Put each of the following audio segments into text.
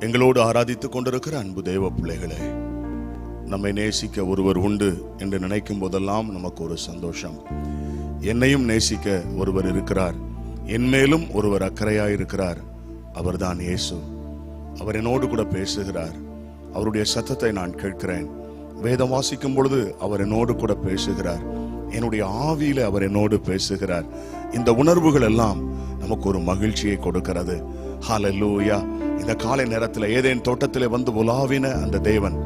எங்களோடு ஆராதித்துக் கொண்டிருக்கிற அன்பு தேவ பிள்ளைகளே, நம்மை நேசிக்க ஒருவர் உண்டு என்று நினைக்கும் போதெல்லாம் நமக்கு ஒரு சந்தோஷம். என்னையும் நேசிக்க ஒருவர் இருக்கிறார், என் மேலும் ஒருவர் அக்கறையாயிருக்கிறார். அவர்தான் இயேசு. அவர் என்னோடு கூட பேசுகிறார். அவருடைய சத்தத்தை நான் கேட்கிறேன். வேதம் வாசிக்கும் பொழுது அவர் என்னோடு கூட பேசுகிறார். என்னுடைய ஆவியில அவர் என்னோடு பேசுகிறார். இந்த உணர்வுகள் எல்லாம் நமக்கு ஒரு மகிழ்ச்சியை கொடுக்கிறது. ஹல்லேலூயா. இந்த காலை நேரத்தில் ஏதேன் தோட்டத்திலே வந்து உலாவின அந்த தேவன்,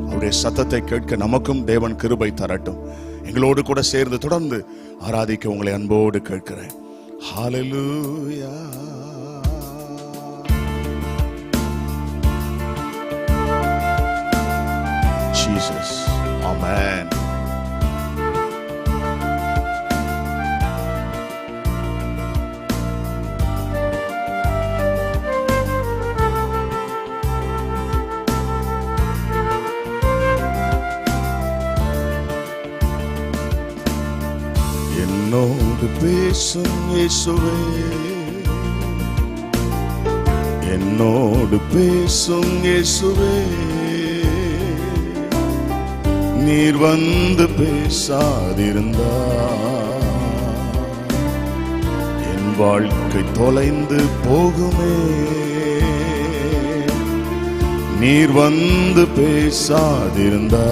அவருடைய சத்தத்தை கேட்க நமக்கும் தேவன் கிருபை தரட்டும். எங்களோடு கூட சேர்ந்து தொடர்ந்து ஆராதிக்க உங்களை அன்போடு கேட்கிறேன். ஹல்லேலூயா. Jesus. Amen. என்னோடு பேசும் இயேசுவே, என்னோடு பேசும் இயேசுவே, நீர் வந்து பேசாதிருந்தா என் வாழ்க்கை தொலைந்து போகுமே. நீர் வந்து பேசாதிருந்தா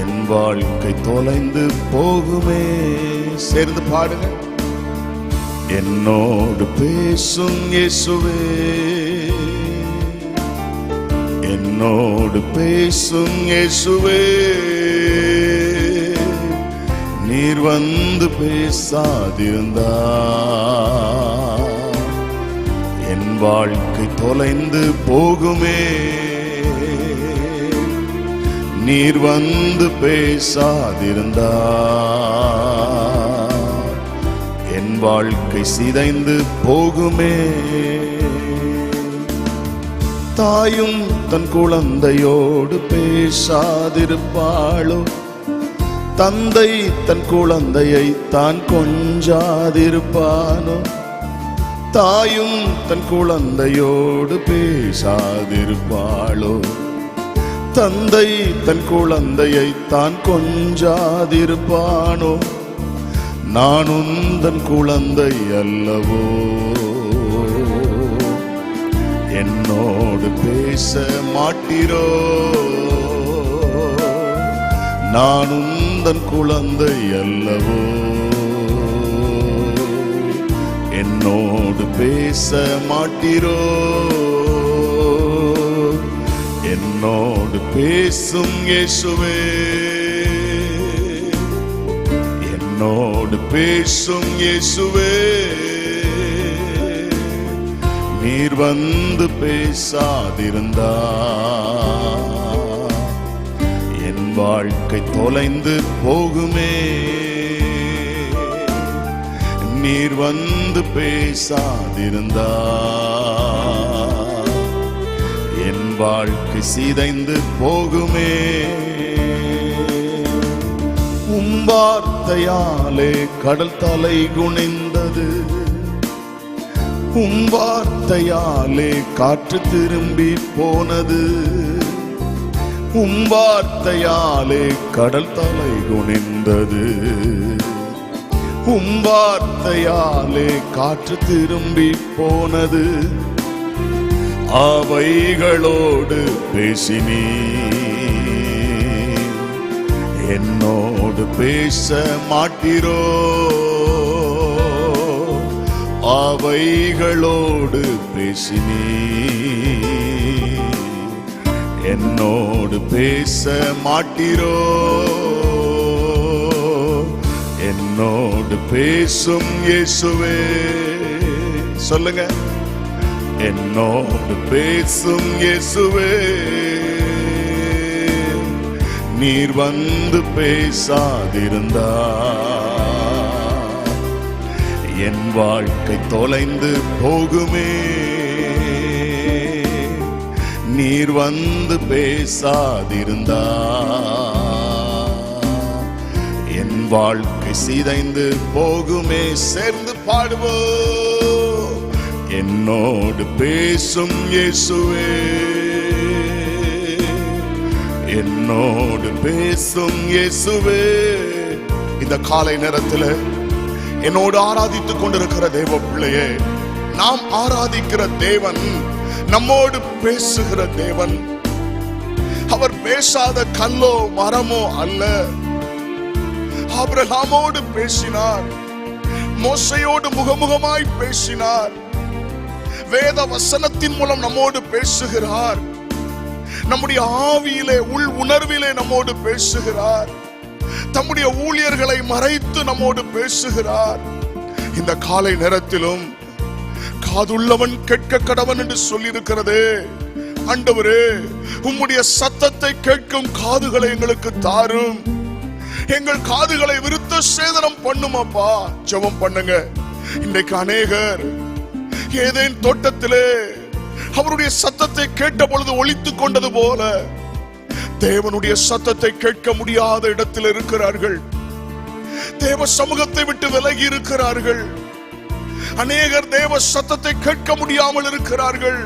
என் வாழ்க்கை தொலைந்து போகுமே. சேர்ந்து பாடுங்க. என்னோடு பேசும் இயேசுவே, என்னோடு பேசும் இயேசுவே, நீர் வந்து பேசாதிருந்தா என் வாழ்க்கை தொலைந்து போகுமே. நீர் வந்து பேசாதிருந்தா என் வாழ்க்கை சிதைந்து போகுமே. தாயும் தன் குழந்தையோடு பேசாதிருப்பாளோ, தந்தை தன் குழந்தையை தான் கொஞ்சாதிருப்பானோ. தாயும் தன் குழந்தையோடு பேசாதிருப்பாளோ, தந்தை தன் குழந்தையை தான் கொஞ்சாதிருப்பானோ. நான் உந்தன் குழந்தை அல்லவோ, என்னோடு பேச மாட்டீரோ. நான் உந்தன் குழந்தை அல்லவோ, என்னோடு பேச மாட்டீரோ. என்னோடு பேசும் இயேசுவே, என்னோடு பேசும் இயேசுவே, நீர் வந்து பேசாதிருந்தா என் வாழ்க்கை தொலைந்து போகுமே. நீர் வந்து பேசாதிருந்தா என் வாழ்க்கை சிதைந்து போகுமே. உம் வார்த்தையாலே கடல் தலை குனிந்தது, உம் வார்த்தையாலே காற்று திரும்பி போனது. உம் வார்த்தையாலே கடல் தலை குனிந்தது, உம் வார்த்தையாலே காற்று திரும்பி போனது. அவைகளோடு பேசினீ, என்னோடு பேச மாட்டீரோ. அவைகளோடு பேசினீ, என்னோடு பேச மாட்டீரோ. என்னோடு பேசும் இயேசுவே, சொல்லுங்க. என்னோடு பேசும் இயேசுவே, நீர் வந்து பேசாதிருந்தா என் வாழ்க்கை தொலைந்து போகுமே. நீர் வந்து பேசாதிருந்தா என் வாழ்க்கை சிதைந்து போகுமே. சேர்ந்து பாடுவோம். என்னோடு பேசும் இயேசுவே, என்னோடு பேசும் இயேசுவே. இந்த காலை நேரத்தில் என்னோடு ஆராதித்துக் கொண்டிருக்கிற தேவ பிள்ளையே, நாம் ஆராதிக்கிற தேவன் நம்மோடு பேசுகிற தேவன். அவர் பேசாத கல்லோ மரமோ அல்ல. ஆபிரகாமோடு பேசினார், மோசையோடு முகமுகமாய் பேசினார், வேத வசனத்தின் மூலம் நம்மோடு பேசுகிறார், நம்முடைய ஆவியிலே உள் உணர்விலே நம்மோடு பேசுகிறார், தம்முடைய ஊழியர்களை மறைத்து நம்மோடு பேசுகிறார். இந்த காலை நேரத்திலும் காதுள்ளவன் கேட்க கடவன் என்று சொல்லி இருக்கிறதே. ஆண்டவரே, உம்முடைய சத்தத்தை கேட்கும் காதுகளை எங்களுக்கு தாரும். எங்கள் காதுகளை விருத்த சேதனம் பண்ணும் அப்பா. ஜெபம் பண்ணுங்க. இன்றைக்கு அநேகர் ஏதேன் தோட்டத்திலே அவருடைய சத்தத்தை கேட்ட பொழுது ஒலித்துக் கொண்டது போல தேவனுடைய சத்தத்தை கேட்க முடியாத இடத்தில் இருக்கிறார்கள். தேவ சமூகத்தை விட்டு விலகி இருக்கிறார்கள். அநேகர் தேவ சத்தத்தை கேட்க முடியாமல் இருக்கிறார்கள்.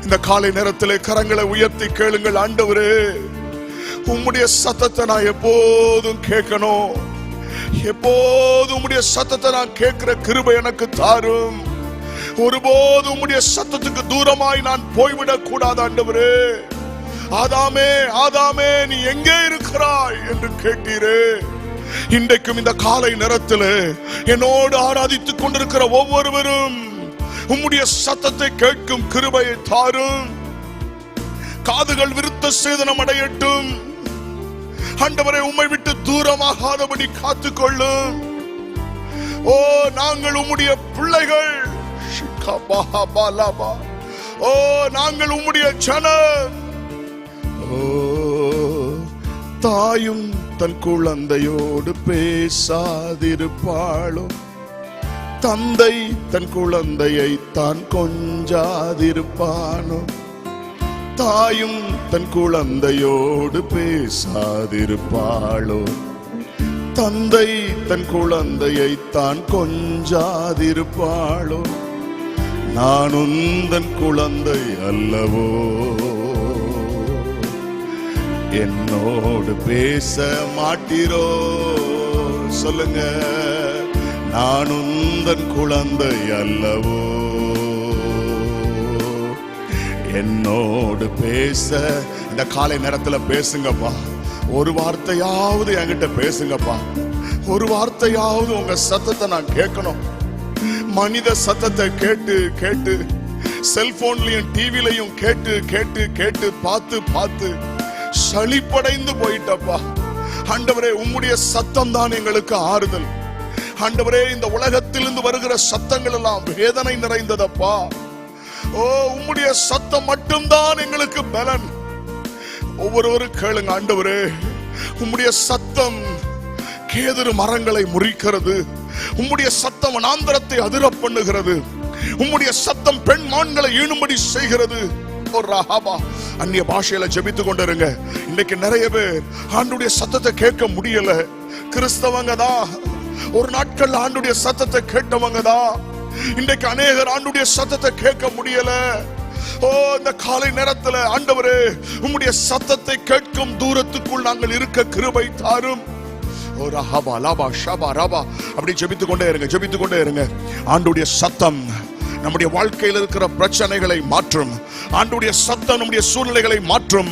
இந்த காலை நேரத்திலே கரங்களை உயர்த்தி கேளுங்கள். ஆண்டவரே, உம்முடைய சத்தத்தை நான் எப்போதும் கேட்கணும். எப்போதும் உம்முடைய சத்தத்தை நான் கேட்கிற கிருபை எனக்கு தாரும். ஒருபோது உம்முடைய சத்தத்துக்கு தூரமாய் நான் போய்விடக் கூடாது. ஆண்டவரே, ஆதாமே ஆதாமே நீ எங்கே இருக்கிறாய் என்று கேட்டீரே. இன்றைக்கும் இந்த காலை நேரத்தில் என்னோடு ஆராதித்துக் கொண்டிருக்கிற ஒவ்வொருவரும் உம்முடைய சத்தத்தை கேட்கும் கிருபையை தாரும். காதுகள் விருத்த சேதனம் அடையட்டும். ஆண்டவரே, உம்மை விட்டு தூரமாகாதபடி காத்துக்கொள்ளும். ஓ, நாங்கள் உம்முடைய பிள்ளைகள். ஓ, நாங்கள் உம்முடைய ஜனம். ஓ, தாயும் தன் குழந்தையோடு பேசாதிருப்பாளோ, தந்தை தன் குழந்தையை தான் கொஞ்சாதிருப்பானோ, தாயும் தன் குழந்தையோடு பேசாதிருப்பாளோ, தந்தை தன் குழந்தையை தான் கொஞ்சாதிருப்பாளோ, நான் உந்தன் குழந்தை அல்லவோ, என்னோடு பேச மாட்டீரோ? சொல்லுங்க. நான் உந்தன் குழந்தை அல்லவோ, என்னோடு பேச. இந்த காலை நேரத்தில் பேசுங்கப்பா. ஒரு வார்த்தையாவது என்கிட்ட பேசுங்கப்பா. ஒரு வார்த்தையாவது உங்க சத்தத்தை நான் கேட்கணும். மனித சத்தத்தை கேட்டு கேட்டு, செல்போன்லயும் டிவிலையும் கேட்டு கேட்டு கேட்டு பார்த்து பார்த்து சலிப்படைந்து போயிட்டப்பா. ஆண்டவரே, உம்முடைய சத்தம் தான் எங்களுக்கு ஆறுதல். ஆண்டவரே, இந்த உலகத்திலிருந்து வருகிற சத்தங்கள் எல்லாம் வேதனை நிறைந்ததப்பா. ஓ, உம்முடைய சத்தம் மட்டும்தான் எங்களுக்கு பலன். ஒவ்வொருவரும் கேளுங்க. ஆண்டவரே, உம்முடைய சத்தம் கேதுரு மரங்களை முறிக்கிறது. உம்முடைய சத்தம் வனாந்தரத்தை அதிர பண்ணுகிறது. உம்முடைய சத்தம் பெண் மான்களை ஈணும்படி செய்கிறது. அந்நிய பாஷையில ஜெபித்து கொண்டிருங்க. இன்னைக்கு நிறைய பேர் ஆண்டுடைய சத்தத்தை கேட்க முடியல. கிறிஸ்தவங்க தான் ஒரு நாட்கள் ஆண்டுடைய சத்தத்தை கேட்டவங்க தான். இன்றைக்கு அநேகர் ஆண்டுடைய சத்தத்தை கேட்க முடியல. ஓ, இந்த காலை நேரத்தில் ஆண்டவரே, உம்முடைய சத்தத்தை கேட்கும் தூரத்துக்குள் நாங்கள் இருக்க கிருபை தாரும். அப்படி ஜெபித்துக் கொண்டே இருங்க, ஜெபித்துக் கொண்டே இருங்க. ஆண்டுடைய சத்தம் நம்முடைய வாழ்க்கையில் இருக்கிற பிரச்சனைகளை மாற்றும். ஆண்டுடைய சத்தம் நம்முடைய சூழ்நிலைகளை மாற்றும்.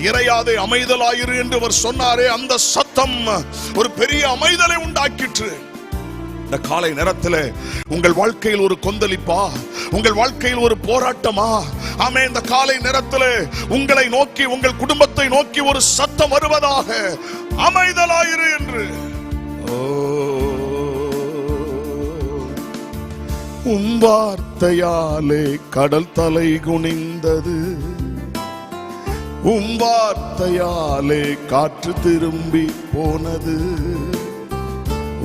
இறையாதே, அமைதலாயிரு என்று அவர் சொன்னாரே, அந்த சத்தம் ஒரு பெரிய அமைதலை உண்டாக்கிற்று. இந்த காலை நேரத்தில் உங்கள் வாழ்க்கையில் ஒரு கொந்தளிப்பா, உங்கள் வாழ்க்கையில் ஒரு போராட்டமா? ஆமே, இந்த காலை நேரத்தில் உங்களை நோக்கி, உங்கள் குடும்பத்தை நோக்கி ஒரு சத்தம் வருவதாக, அமைதலாயிரு என்று. உம் வார்த்தையாலே கடல் தலை குனிந்தது, உம் வார்த்தையாலே காற்று திரும்பி போனது,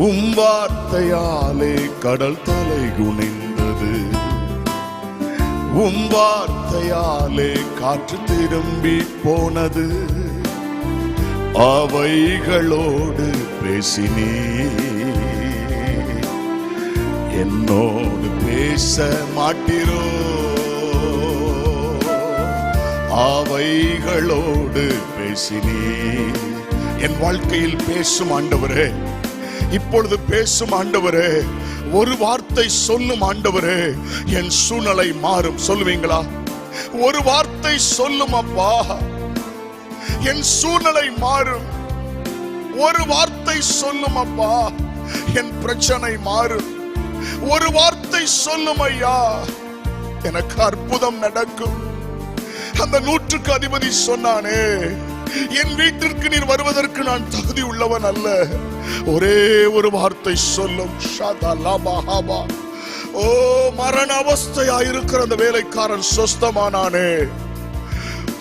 உம் வார்த்தையாலே கடல் தலை குனிந்தது, உம் வார்த்தையாலே காற்று திரும்பி போனது, அவைகளோடு பேசினீ, என்னோடு பேச மாட்டீரோ? அவைகளோடு பேசினீர். என் வாழ்க்கையில் பேசும் ஆண்டவரே, இப்பொழுது பேசும் ஆண்டவரே, ஒரு வார்த்தை சொல்லும் ஆண்டவரே, என் சூழ்நிலை மாறும். சொல்லுவீங்களா? ஒரு வார்த்தை சொல்லும் அப்பா, என் சூழ்நிலை மாறும். ஒரு வார்த்தை சொல்லும் அப்பா, என் பிரச்சனை மாறும். ஒரு வார்த்தை சொல்லும் ஐயா, எனக்கு அற்புதம் நடக்கும். அந்த 100க்கு அதிபதி சொன்னானே, என் வீட்டிற்கு நீர் வருவதற்கு நான் தகுதி உள்ளவன் அல்ல, ஒரே ஒரு வார்த்தை சொல்லும். ஓ, மரண அவஸ்தையாயிருக்கிற அந்த வேலைக்காரன் சொஸ்தமானானே.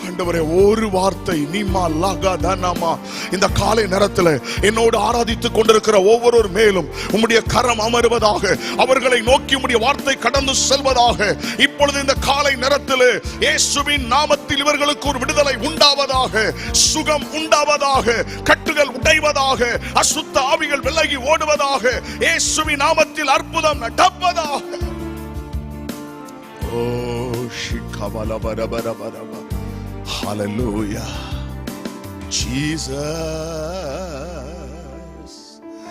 ஆண்டவரே, ஒரு வார்த்தை நீமா லாகா தானாமா. இந்த காலை நேரத்தில் என்னோடு ஆராதித்துக் கொண்டிருக்கிற ஒவ்வொரு மேலும் உம்முடைய கரம் அமருவதாக, அவர்களை நோக்கி உம்முடைய வார்த்தை கடந்து செல்வதாக. இப்பொழுது இந்த காலை நேரத்தில் இயேசுவின் நாமத்தில் இவர்களுக்கு ஒரு விடுதலை உண்டாவதாக, சுகம் உண்டாவதாக, கட்டுகள் உடைவதாக, அசுத்த ஆவிகள் விலகி ஓடுவதாக, இயேசுவின் நாமத்தில் அற்புதம் நடப்பதாக. ஓ ஷிகமலபரபரபரப. Hallelujah, Jesus.